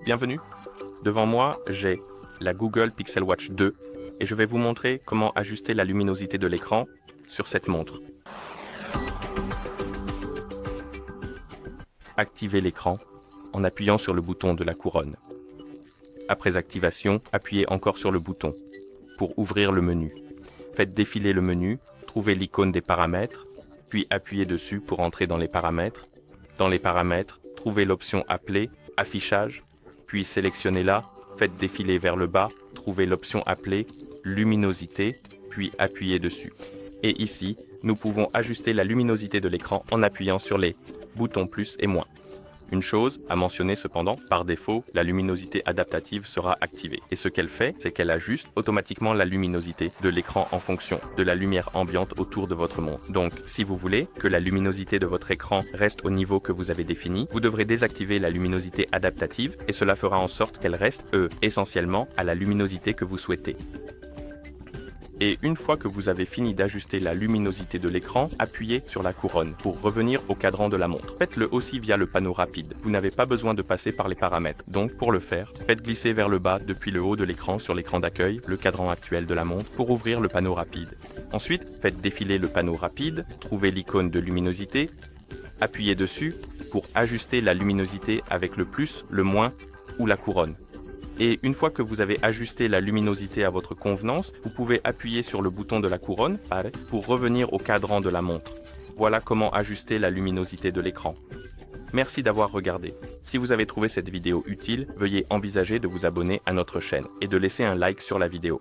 Bienvenue. Devant moi, j'ai la Google Pixel Watch 2 et je vais vous montrer comment ajuster la luminosité de l'écran sur cette montre. Activez l'écran en appuyant sur le bouton de la couronne. Après activation, appuyez encore sur le bouton pour ouvrir le menu. Faites défiler le menu, trouvez l'icône des paramètres, puis appuyez dessus pour entrer dans les paramètres. Dans les paramètres, trouvez l'option Appeler, Affichage, puis sélectionnez-la, faites défiler vers le bas, trouvez l'option Appeler, Luminosité, puis appuyez dessus. Et ici, nous pouvons ajuster la luminosité de l'écran en appuyant sur les boutons plus et moins. Une chose à mentionner cependant, par défaut, la luminosité adaptative sera activée. Et ce qu'elle fait, c'est qu'elle ajuste automatiquement la luminosité de l'écran en fonction de la lumière ambiante autour de votre montre. Donc, si vous voulez que la luminosité de votre écran reste au niveau que vous avez défini, vous devrez désactiver la luminosité adaptative et cela fera en sorte qu'elle reste, essentiellement, à la luminosité que vous souhaitez. Et une fois que vous avez fini d'ajuster la luminosité de l'écran, appuyez sur la couronne pour revenir au cadran de la montre. Faites-le aussi via le panneau rapide. Vous n'avez pas besoin de passer par les paramètres. Donc pour le faire, faites glisser vers le bas depuis le haut de l'écran sur l'écran d'accueil, le cadran actuel de la montre, pour ouvrir le panneau rapide. Ensuite, faites défiler le panneau rapide, trouvez l'icône de luminosité, appuyez dessus pour ajuster la luminosité avec le plus, le moins ou la couronne. Et une fois que vous avez ajusté la luminosité à votre convenance, vous pouvez appuyer sur le bouton de la couronne pour revenir au cadran de la montre. Voilà comment ajuster la luminosité de l'écran. Merci d'avoir regardé. Si vous avez trouvé cette vidéo utile, veuillez envisager de vous abonner à notre chaîne et de laisser un like sur la vidéo.